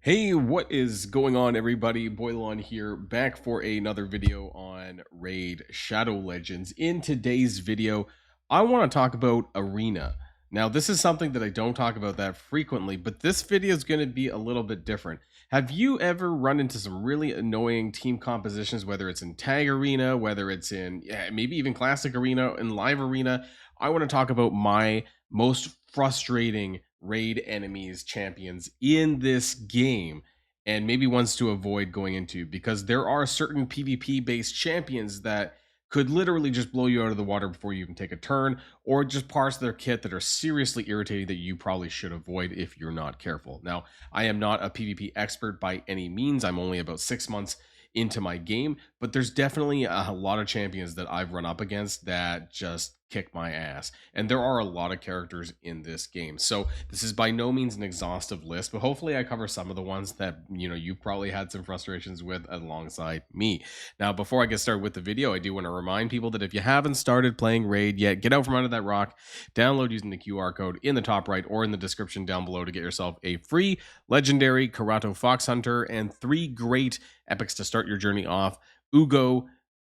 Hey, what is going on, everybody? Boilon here, back for another video on Raid Shadow Legends. In today's video, I want to talk about Arena. Now, this is something that I don't talk about that frequently, but this video is going to be a little bit different. Have you ever run into some really annoying team compositions, whether it's in Tag Arena, whether it's in maybe even Classic Arena, in Live Arena? I want to talk about my most frustrating raid enemies champions in this game, and maybe ones to avoid going into, because there are certain PvP based champions that could literally just blow you out of the water before you even take a turn, or just parse their kit that are seriously irritating that you probably should avoid if you're not careful. Now, I am not a PvP expert by any means. I'm only about 6 months into my game, but there's definitely a lot of champions that I've run up against that just kick my ass, and there are a lot of characters in this game. So this is by no means an exhaustive list, but hopefully I cover some of the ones that you probably had some frustrations with alongside me. Now, before I get started with the video, I do want to remind people that if you haven't started playing Raid yet, get out from under that rock, download using the QR code in the top right or in the description down below to get yourself a free legendary Karato Fox Hunter and 3 great epics to start your journey off: Ugo,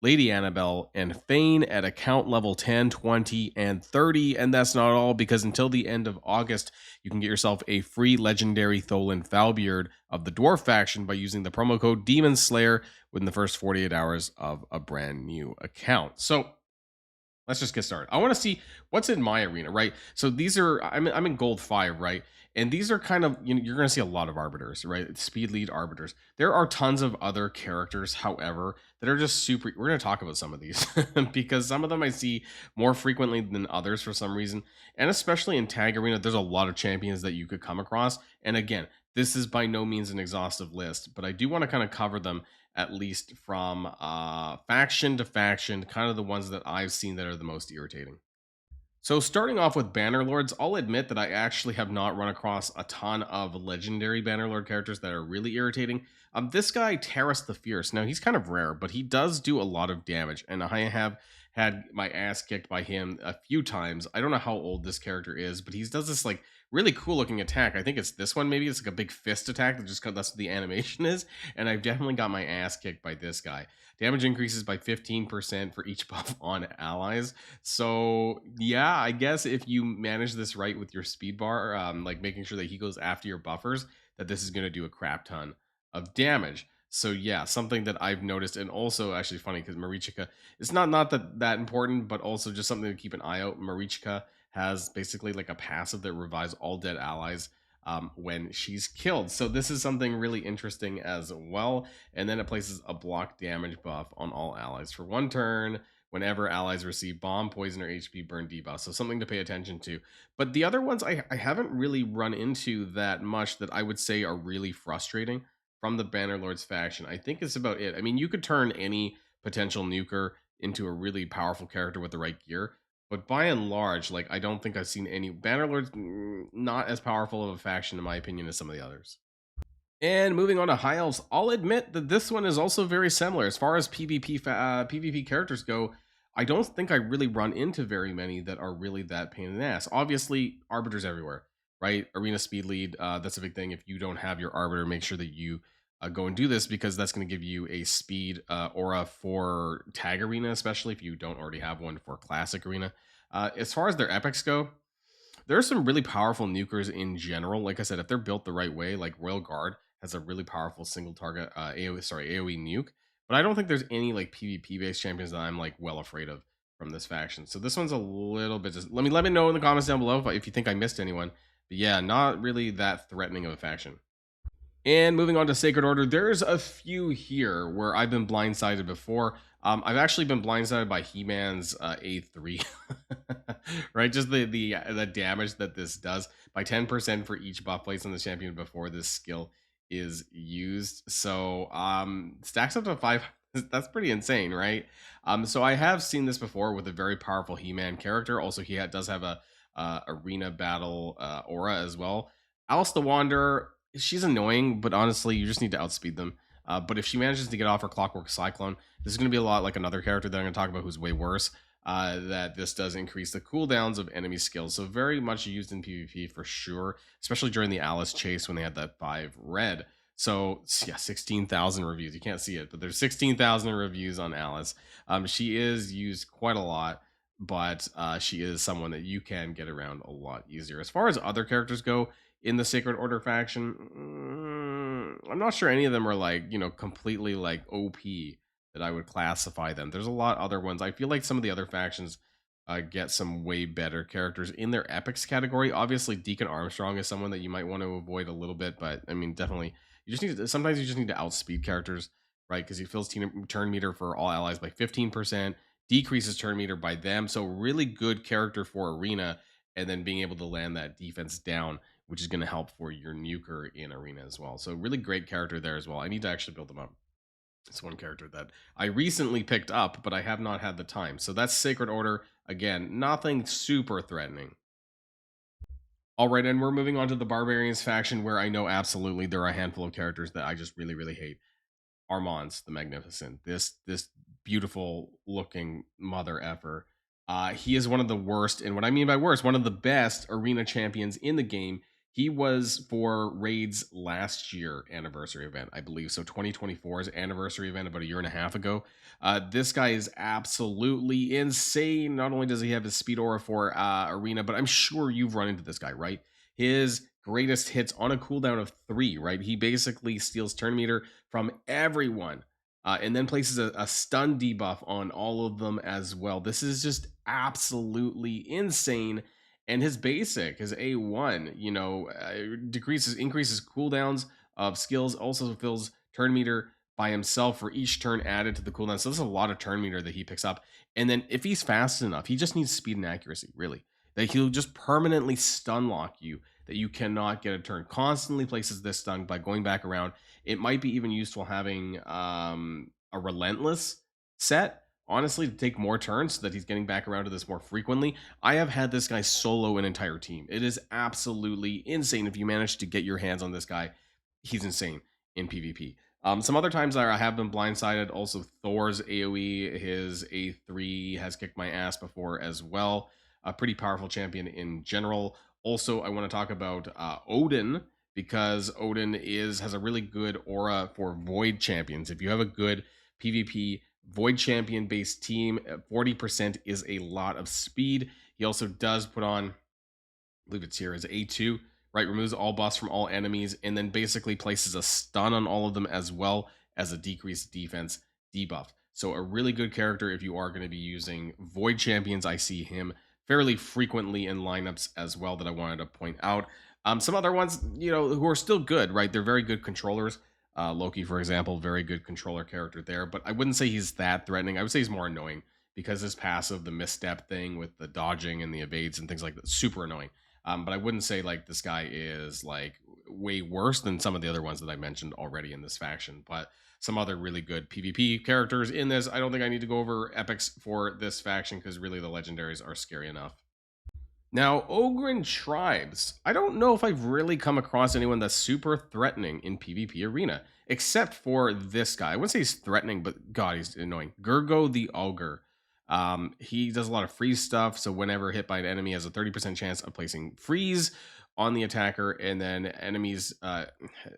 Lady Annabelle, and Fane at account level 10, 20, and 30. And that's not all, because until the end of August, you can get yourself a free legendary Tholen Falbeard of the Dwarf faction by using the promo code Demon Slayer within the first 48 hours of a brand new account. So let's just get started. I want to see what's in my arena, right? So these are, I'm in gold 5, right? And these are kind of, you're going to see a lot of arbiters, right? Speed lead arbiters. There are tons of other characters, however, that are just super. We're going to talk about some of these because some of them I see more frequently than others for some reason. And especially in Tag Arena, there's a lot of champions that you could come across. And again, this is by no means an exhaustive list, but I do want to kind of cover them at least from faction to faction, kind of the ones that I've seen that are the most irritating. So starting off with Bannerlords, I'll admit that I actually have not run across a ton of legendary Bannerlord characters that are really irritating. This guy, Taras the Fierce, now he's kind of rare, but he does do a lot of damage, and I have had my ass kicked by him a few times. I don't know how old this character is, but he does this like really cool looking attack. I think it's this one, maybe it's like a big fist attack that just that's what the animation is, and I've definitely got my ass kicked by this guy. Damage increases by 15% for each buff on allies. So yeah, I guess if you manage this right with your speed bar, like making sure that he goes after your buffers, that this is going to do a crap ton of damage. So yeah, something that I've noticed, and also actually funny because Marichka, it's not that important, but also just something to keep an eye out. Marichka has basically like a passive that revives all dead allies when she's killed. So this is something really interesting as well. And then it places a block damage buff on all allies for 1 turn whenever allies receive bomb, poison, or HP burn debuff. So something to pay attention to. But the other ones I haven't really run into that much that I would say are really frustrating from the Bannerlords faction. I think it's about it. I mean, you could turn any potential nuker into a really powerful character with the right gear, but by and large, like, I don't think I've seen any Bannerlords, not as powerful of a faction in my opinion as some of the others. And moving on to High Elves, I'll admit that this one is also very similar. As far as PvP characters go, I don't think I really run into very many that are really that pain in the ass. Obviously, Arbiters everywhere, right? Arena speed lead, that's a big thing. If you don't have your Arbiter, make sure that you go and do this, because that's going to give you a speed aura for Tag Arena, especially if you don't already have one for Classic Arena. As far as their epics go, there are some really powerful nukers in general. Like I said, if they're built the right way, like Royal Guard has a really powerful single target AoE nuke. But I don't think there's any like PvP based champions that I'm like well afraid of from this faction. So this one's a little bit just let me know in the comments down below if you think I missed anyone. But yeah, not really that threatening of a faction. And moving on to Sacred Order, there's a few here where I've been blindsided before. I've actually been blindsided by He-Man's A3, right? Just the damage that this does by 10% for each buff placed on the champion before this skill is used. So stacks up to 5. That's pretty insane, right? So I have seen this before with a very powerful He-Man character. Also, he does have a arena battle aura as well. Alice the Wanderer, she's annoying, but honestly, you just need to outspeed them. But if she manages to get off her Clockwork Cyclone, this is going to be a lot like another character that I'm going to talk about who's way worse. that this does increase the cooldowns of enemy skills. So very much used in PvP for sure, especially during the Alice chase when they had that 5 red. So yeah, 16,000 reviews. You can't see it, but there's 16,000 reviews on Alice. She is used quite a lot, but she is someone that you can get around a lot easier. As far as other characters go in the Sacred Order faction, I'm not sure any of them are like, completely like OP that I would classify them. There's a lot other ones. I feel like some of the other factions get some way better characters in their epics category. Obviously, Deacon Armstrong is someone that you might want to avoid a little bit, but I mean, definitely, sometimes you just need to outspeed characters, right? Because he fills turn meter for all allies by 15%, decreases turn meter by them. So really good character for Arena, and then being able to land that defense down, which is going to help for your nuker in Arena as well. So really great character there as well. I need to actually build them up. It's one character that I recently picked up, but I have not had the time. So that's Sacred Order. Again, nothing super threatening. All right, and we're moving on to the Barbarians faction, where I know absolutely there are a handful of characters that I just really, really hate. Armand's the Magnificent. This beautiful looking mother effer. He is one of the worst, and what I mean by worst, one of the best arena champions in the game. He was for Raid's last year anniversary event, I believe. So 2024's anniversary event about a year and a half ago. This guy is absolutely insane. Not only does he have his speed aura for arena, but I'm sure you've run into this guy, right? His greatest hits on a cooldown of 3, right? He basically steals turn meter from everyone, and then places a stun debuff on all of them as well. This is just absolutely insane. And his basic, his A1, increases cooldowns of skills, also fills turn meter by himself for each turn added to the cooldown. So there's a lot of turn meter that he picks up. And then if he's fast enough, he just needs speed and accuracy, really. That he'll just permanently stun lock you, that you cannot get a turn. Constantly places this stun by going back around. It might be even useful having a relentless set, honestly, to take more turns so that he's getting back around to this more frequently. I have had this guy solo an entire team. It is absolutely insane. If you manage to get your hands on this guy, he's insane in PvP. Some other times I have been blindsided. Also, Thor's AoE, his A3 has kicked my ass before as well. A pretty powerful champion in general. Also, I want to talk about Odin, because Odin has a really good aura for Void champions. If you have a good PvP Void champion based team, 40% is a lot of speed. He also does put on, I believe it's here, as A2, right? Removes all buffs from all enemies, and then basically places a stun on all of them as well as a decreased defense debuff. So a really good character if you are going to be using Void champions. I see him fairly frequently in lineups as well that I wanted to point out. Some other ones, who are still good, right? They're very good controllers. Loki, for example, very good controller character there, but I wouldn't say he's that threatening. I would say he's more annoying because his passive, the misstep thing with the dodging and the evades and things like that, super annoying. But I wouldn't say like this guy is like way worse than some of the other ones that I mentioned already in this faction. But some other really good PvP characters in this. I don't think I need to go over epics for this faction because really the legendaries are scary enough. Now, Ogryn Tribes. I don't know if I've really come across anyone that's super threatening in PvP arena, except for this guy. I wouldn't say he's threatening, but God, he's annoying. Gurgo the Ogre. He does a lot of freeze stuff, so whenever hit by an enemy, has a 30% chance of placing freeze on the attacker, and then enemies,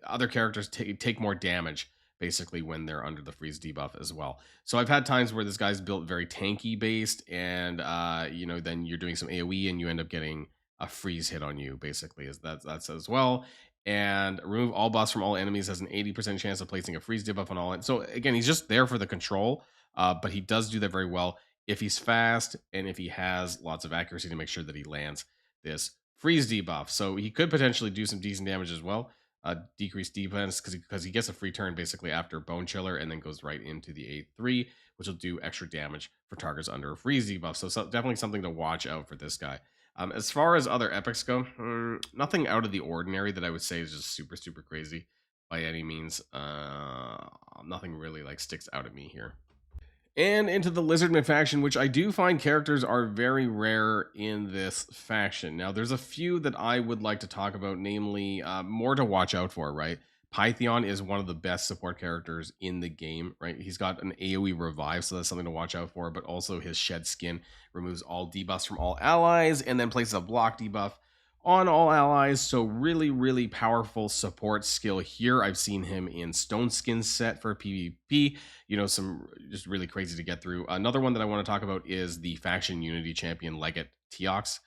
other characters take more damage basically when they're under the freeze debuff as well. So I've had times where this guy's built very tanky based, and then you're doing some AoE and you end up getting a freeze hit on you, basically, as that's as well. And remove all buffs from all enemies, has an 80% chance of placing a freeze debuff on all. So again, he's just there for the control, but he does do that very well if he's fast and if he has lots of accuracy to make sure that he lands this freeze debuff. So he could potentially do some decent damage as well. Decreased defense because he gets a free turn basically after Bone Chiller, and then goes right into the A3, which will do extra damage for targets under a freeze debuff. So definitely something to watch out for this guy. As far as other epics go, nothing out of the ordinary that I would say is just super, super crazy by any means. Nothing really like sticks out at me here. And into the Lizardman faction, which I do find characters are very rare in this faction. Now, there's a few that I would like to talk about, namely more to watch out for, right? Pythion is one of the best support characters in the game, right? He's got an AoE revive, so that's something to watch out for, but also his shed skin removes all debuffs from all allies and then places a block debuff on all allies. So really, really powerful support skill here. I've seen him in Stone Skin set for PvP, you know, some just really crazy to get through. Another one that I want to talk about is the faction unity champion Legate Teox.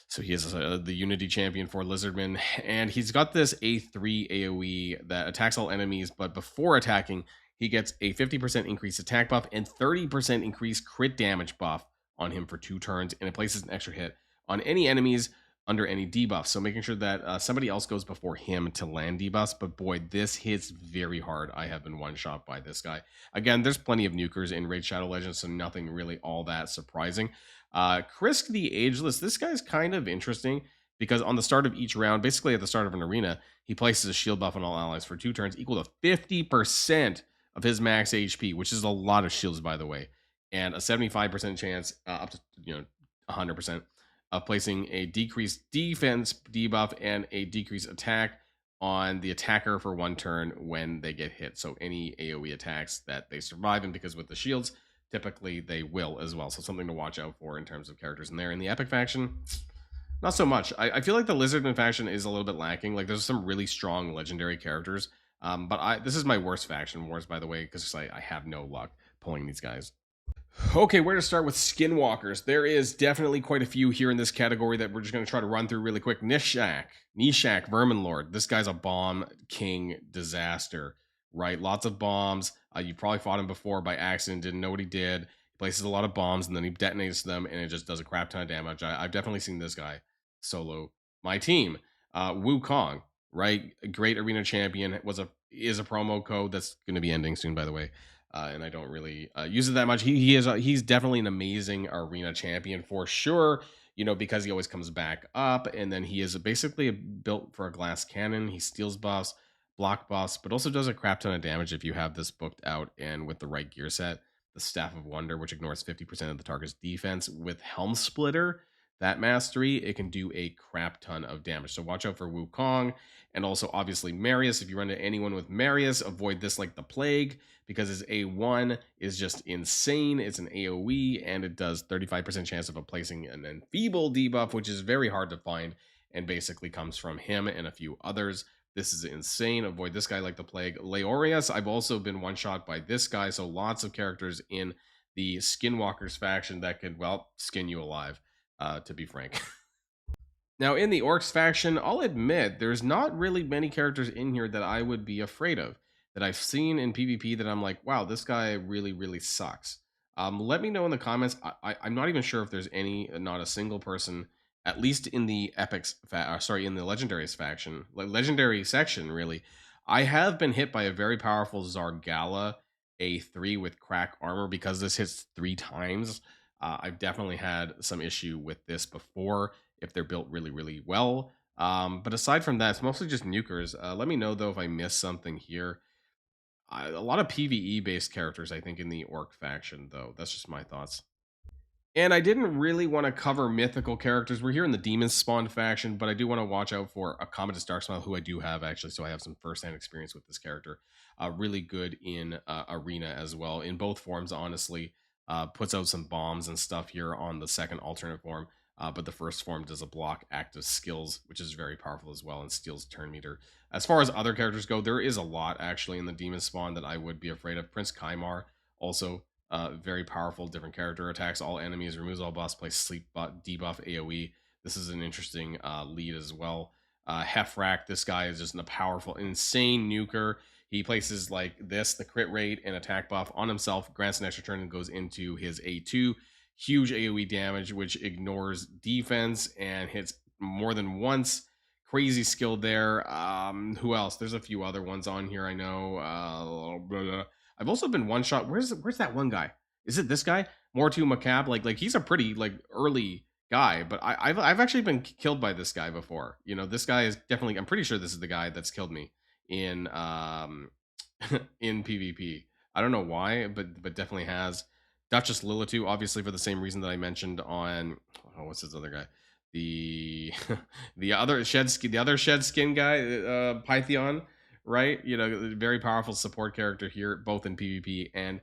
So he is the Unity champion for Lizardman, and he's got this A3 AoE that attacks all enemies, but before attacking, he gets a 50% increased attack buff and 30% increased crit damage buff on him for 2 turns, and it places an extra hit on any enemies under any debuff. So making sure that somebody else goes before him to land debuffs, but boy, this hits very hard. I have been one-shot by this guy. Again, there's plenty of nukers in Raid Shadow Legends, so nothing really all that surprising. Krisk the Ageless, this guy's kind of interesting because on the start of each round, basically at the start of an arena, he places a shield buff on all allies for 2 turns equal to 50% of his max HP, which is a lot of shields, by the way, and a 75% chance, up to 100%, of placing a decreased defense debuff and a decreased attack on the attacker for 1 turn when they get hit. So any AoE attacks that they survive, and because with the shields, typically they will as well. So something to watch out for in terms of characters in there. In the Epic faction, not so much. I feel like the Lizardman faction is a little bit lacking. Like there's some really strong legendary characters. But this is my worst faction wars, by the way, because I have no luck pulling these guys. Okay, where to start with Skinwalkers? There is definitely quite a few here in this category that we're just going to try to run through really quick. Nishak, Vermin Lord. This guy's a bomb king disaster, right? Lots of bombs. You probably fought him before by accident, didn't know what he did. He places a lot of bombs and then he detonates them and it just does a crap ton of damage. I've definitely seen this guy solo my team. Wukong, right? A great arena champion, is a promo code that's going to be ending soon, by the way. And I don't really use it that much. He's definitely an amazing arena champion for sure, because he always comes back up, and then he is basically built for a glass cannon. He steals buffs, block buffs, but also does a crap ton of damage if you have this booked out and with the right gear set. The Staff of Wonder, which ignores 50% of the target's defense, with Helm Splitter, that mastery, it can do a crap ton of damage. So watch out for Wukong, and also obviously Marius. If you run into anyone with Marius, avoid this like the plague, because his A1 is just insane. It's an AoE, and it does 35% chance of placing an enfeeble debuff, which is very hard to find, and basically comes from him and a few others. This is insane. Avoid this guy like the plague. Leorius, I've also been one-shot by this guy, so lots of characters in the Skinwalkers faction that could, well, skin you alive, to be frank. Now, in the Orcs faction, I'll admit there's not really many characters in here that I would be afraid of, that I've seen in PvP that I'm like, wow, this guy really, really sucks. Let me know in the comments. I'm not even sure if there's not a single person, at least in the in the Legendaries faction, Legendary section, really. I have been hit by a very powerful Zargala A3 with crack armor because this hits 3 times. I've definitely had some issue with this before if they're built really, really well. But aside from that, it's mostly just nukers. Let me know, though, if I missed something here. A lot of PvE-based characters, I think, in the Orc faction, though. That's just my thoughts. And I didn't really want to cover mythical characters. We're here in the Demonspawn faction, but I do want to watch out for a Commodus Darksmile, who I do have, actually, so I have some first-hand experience with this character. Really good in Arena as well, in both forms, honestly. Puts out some bombs and stuff here on the second alternate form, but the first form does a block active skills, which is very powerful as well, and steals turn meter. As far as other characters go, there is a lot, actually, in the Demonspawn that I would be afraid of. Prince Kymar, also very powerful, different character, attacks all enemies, removes all buffs, plays sleep debuff AoE. This is an interesting lead as well. Hefrak, this guy is just a powerful, insane nuker. He places like this, the crit rate and attack buff on himself, grants an extra turn, and goes into his A2. Huge AoE damage, which ignores defense and hits more than once. Crazy skill there. Who else? There's a few other ones on here, I know. I've also been one-shot. Where's that one guy? Is it this guy? Mortu Macab? Like he's a pretty early guy, but I've actually been killed by this guy before. This guy is definitely, I'm pretty sure this is the guy that's killed me in in PvP. I don't know why, but definitely has. Duchess Lilitu, obviously for the same reason that I mentioned on what's this other guy? The the other shed skin guy, Pythion, right? You know, very powerful support character here, both in PvP and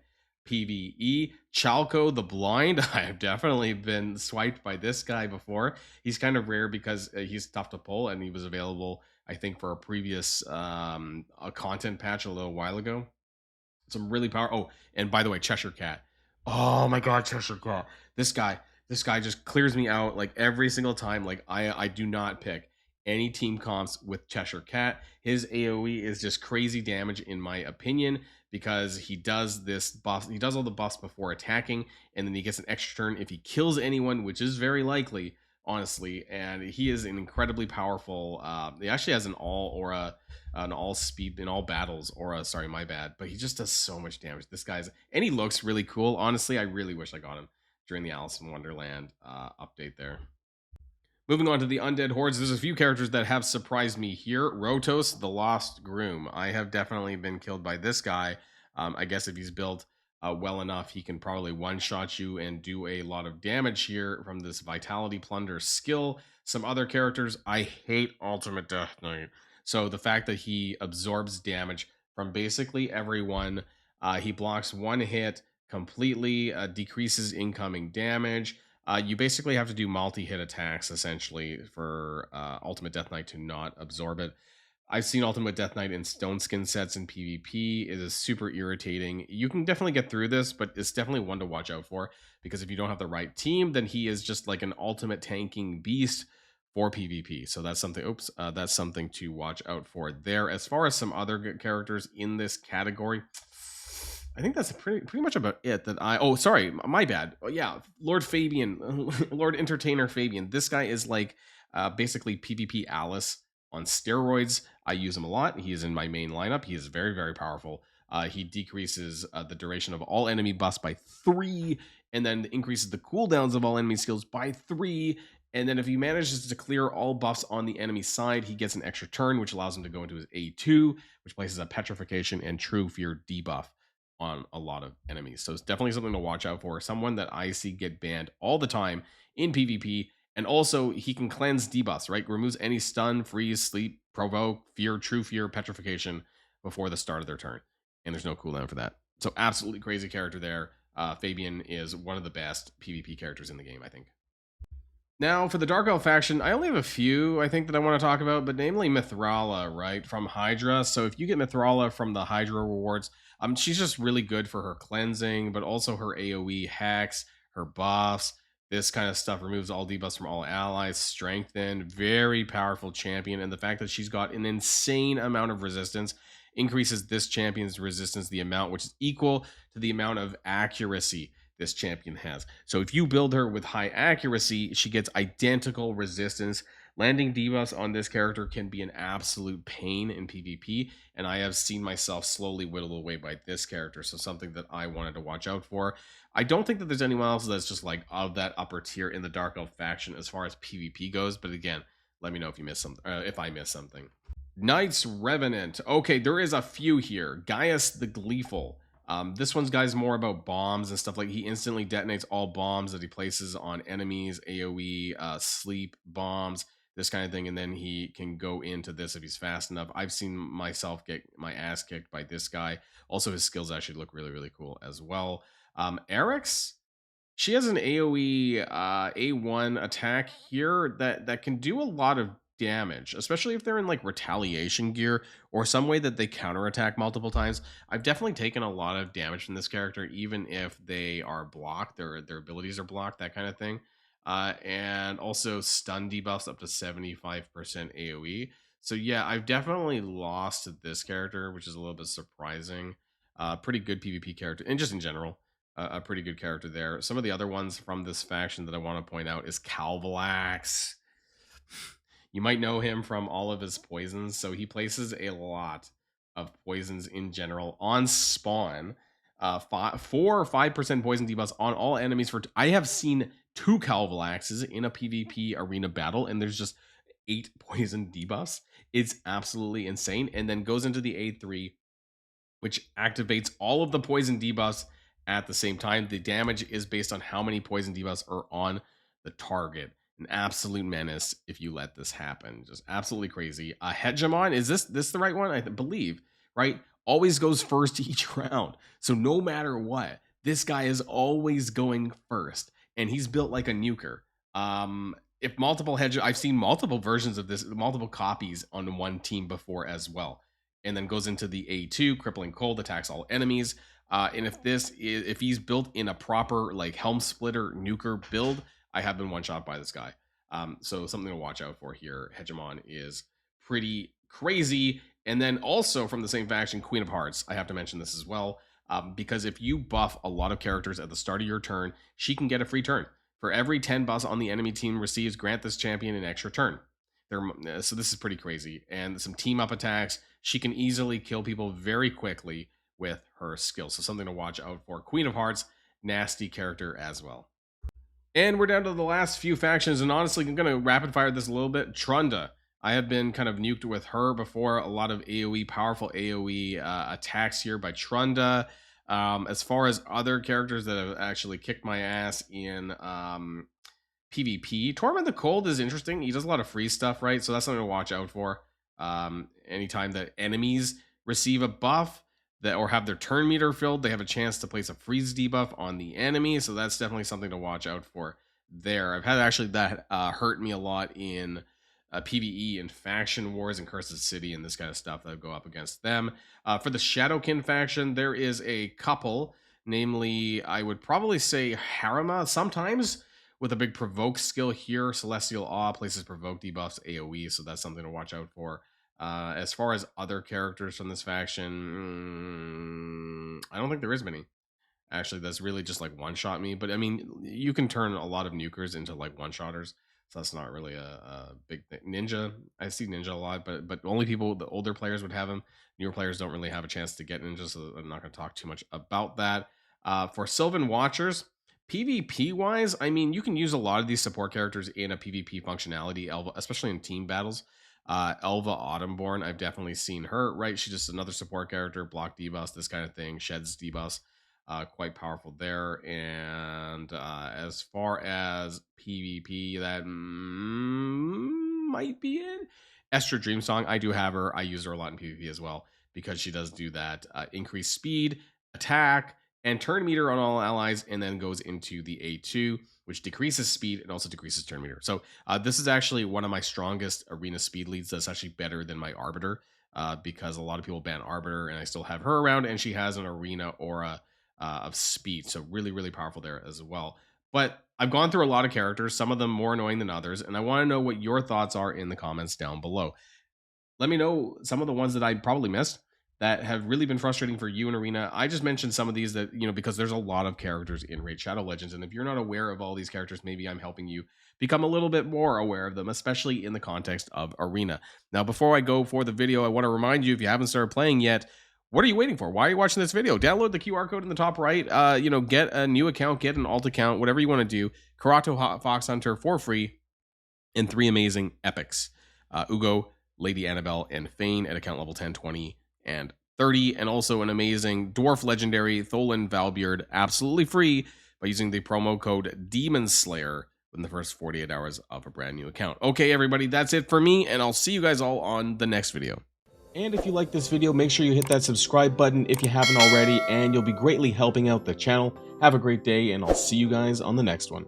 PvE. Chalco the Blind, I have definitely been swiped by this guy before. He's kind of rare because he's tough to pull, and he was available, I think, for a previous a content patch a little while ago. Some really power. Oh, and by the way, Cheshire Cat. Oh my God, Cheshire Cat. This guy, this guy just clears me out like every single time. Like I do not pick any team comps with Cheshire Cat. His AOE is just crazy damage in my opinion because he does this buff. He does all the buffs before attacking, and then he gets an extra turn if he kills anyone, which is very likely, honestly. And he is an incredibly powerful. He actually has an all aura, an all speed in all battles aura. Sorry, my bad. But he just does so much damage. This guy's, and he looks really cool. Honestly, I really wish I got him during the Alice in Wonderland update there. Moving on to the Undead Hordes, there's a few characters that have surprised me here. Rotos, the Lost Groom. I have definitely been killed by this guy. I guess if he's built well enough, he can probably one-shot you and do a lot of damage here from this Vitality Plunder skill. Some other characters, I hate Ultimate Death Knight. So the fact that he absorbs damage from basically everyone, he blocks one hit completely, decreases incoming damage. You basically have to do multi-hit attacks essentially for Ultimate Death Knight to not absorb it. I've seen Ultimate Death Knight in Stone Skin sets in PvP. It is super irritating. You can definitely get through this, but it's definitely one to watch out for because if you don't have the right team, then he is just like an ultimate tanking beast for PvP. So that's something. Oops, that's something to watch out for there. As far as some other good characters in this category, I think that's pretty much about it. That I oh sorry, my bad. Oh, yeah, Lord Fabian, Lord Entertainer Fabian. This guy is like basically PvP Alice on steroids. I use him a lot. He is in my main lineup. He is very powerful. He decreases the duration of all enemy buffs by 3, and then increases the cooldowns of all enemy skills by 3. And then if he manages to clear all buffs on the enemy side, he gets an extra turn, which allows him to go into his A2, which places a Petrification and True Fear debuff on a lot of enemies. So it's definitely something to watch out for. Someone that I see get banned all the time in PvP. And also, he can cleanse debuffs, right? Removes any stun, freeze, sleep, provoke, fear, true fear, petrification before the start of their turn. And there's no cooldown for that. So absolutely crazy character there. Fabian is one of the best PvP characters in the game, I think. Now, for the Dark Elf faction, I only have a few, I think, that I want to talk about, but namely Methala, right, from Hydra. So if you get Methala from the Hydra rewards, she's just really good for her cleansing, but also her AoE hacks, her buffs. This kind of stuff removes all debuffs from all allies, strengthen, very powerful champion. And the fact that she's got an insane amount of resistance increases this champion's resistance, the amount which is equal to the amount of accuracy this champion has. So if you build her with high accuracy, she gets identical resistance. Landing debuffs on this character can be an absolute pain in PvP, and I have seen myself slowly whittle away by this character, so something that I wanted to watch out for. I don't think that there's anyone else that's just like of that upper tier in the Dark Elf faction as far as PvP goes, but again, let me know if you miss something, if I miss something. Knight's Revenant. Okay, there is a few here. Gaius the Gleeful. This one's guy's more about bombs and stuff. Like he instantly detonates all bombs that he places on enemies, AoE, sleep bombs, this kind of thing, and then he can go into this if he's fast enough. I've seen myself get my ass kicked by this guy. Also, his skills actually look really cool as well. Eric's, she has an AoE A1 attack here that can do a lot of damage, especially if they're in like retaliation gear or some way that they counterattack multiple times. I've definitely taken a lot of damage from this character, even if they are blocked, their abilities are blocked, that kind of thing. And also stun debuffs up to 75% AoE. So yeah, I've definitely lost to this character, which is a little bit surprising. Pretty good PvP character, and just in general, a pretty good character there. Some of the other ones from this faction that I want to point out is Calvalax. You might know him from all of his poisons. So he places a lot of poisons in general on spawn. 4 or 5% poison debuffs on all enemies. I have seen 2 Calvalaxes in a PvP arena battle, and there's just 8 poison debuffs. It's absolutely insane. And then goes into the A3, which activates all of the poison debuffs at the same time. The damage is based on how many poison debuffs are on the target. an absolute menace if you let this happen. Just absolutely crazy. Hedgemon, is this the right one? I believe, right? Always goes first each round. So no matter what, this guy is always going first. And he's built like a nuker. If multiple I've seen multiple versions of this, multiple copies on one team before as well. And then goes into the A2, crippling cold, attacks all enemies. And if he's built in a proper like helm splitter nuker build, I have been one shot by this guy. So something to watch out for here. Hedgemon is pretty crazy. And then also from the same faction, Queen of Hearts. I have to mention this as well. Because if you buff a lot of characters at the start of your turn, she can get a free turn. For every 10 buffs on the enemy team receives, grant this champion an extra turn. So this is pretty crazy. And some team up attacks. She can easily kill people very quickly with her skills. So something to watch out for. Queen of Hearts, nasty character as well. And we're down to the last few factions. And honestly, I'm going to rapid fire this a little bit. Trunda. I have been kind of nuked with her before. A lot of AoE, powerful AoE attacks here by Trunda. As far as other characters that have actually kicked my ass in PvP, Torment the Cold is interesting. He does a lot of free stuff, right? So that's something to watch out for. Anytime that enemies receive a buff or have their turn meter filled, they have a chance to place a freeze debuff on the enemy. So that's definitely something to watch out for there. I've had actually that hurt me a lot in PvE and faction wars and Cursed City and this kind of stuff that go up against them. For the Shadowkin faction, there is a couple, namely, I would probably say Harima sometimes with a big provoke skill here. Celestial Awe places provoke debuffs AoE, so that's something to watch out for. As far as other characters from this faction, I don't think there is many. Actually, that's really just like one-shot me. But I mean, you can turn a lot of nukers into like one-shotters. So that's not really a big thing. Ninja, I see Ninja a lot, but only people, the older players would have him. Newer players don't really have a chance to get Ninja, so I'm not going to talk too much about that. For Silven Watchers, PvP-wise, I mean, you can use a lot of these support characters in a PvP functionality, especially in team battles. Elva Autumnborn, I've definitely seen her, right? She's just another support character, block debuffs, this kind of thing, sheds debuffs. Quite powerful there. And as far as PvP, that might be it. Estra Dreamong, I do have her. I use her a lot in PvP as well because she does do that increased speed, attack, and turn meter on all allies, and then goes into the A2, which decreases speed and also decreases turn meter. So this is actually one of my strongest arena speed leads. That's actually better than my Arbiter because a lot of people ban Arbiter, and I still have her around, and she has an arena aura of speed, so really powerful there as well. But I've gone through a lot of characters, some of them more annoying than others, and I want to know what your thoughts are in the comments down below. Let me know some of the ones that I probably missed that have really been frustrating for you in Arena. I just mentioned some of these that, you know, because there's a lot of characters in Raid Shadow Legends, and if you're not aware of all these characters, maybe I'm helping you become a little bit more aware of them, especially in the context of Arena. Now, before I go for the video, I want to remind you, if you haven't started playing yet, what are you waiting for? Why are you watching this video? Download the QR code in the top right. Get a new account, get an alt account, whatever you want to do. Karato Fox Hunter for free, and 3 amazing epics. Ugo, Lady Annabelle, and Fane at account level 10, 20, and 30. And also an amazing Dwarf Legendary, Tholen Valbeard, absolutely free by using the promo code Demon Slayer within the first 48 hours of a brand new account. Okay, everybody, that's it for me, and I'll see you guys all on the next video. And if you like this video, make sure you hit that subscribe button if you haven't already, and you'll be greatly helping out the channel. Have a great day, and I'll see you guys on the next one.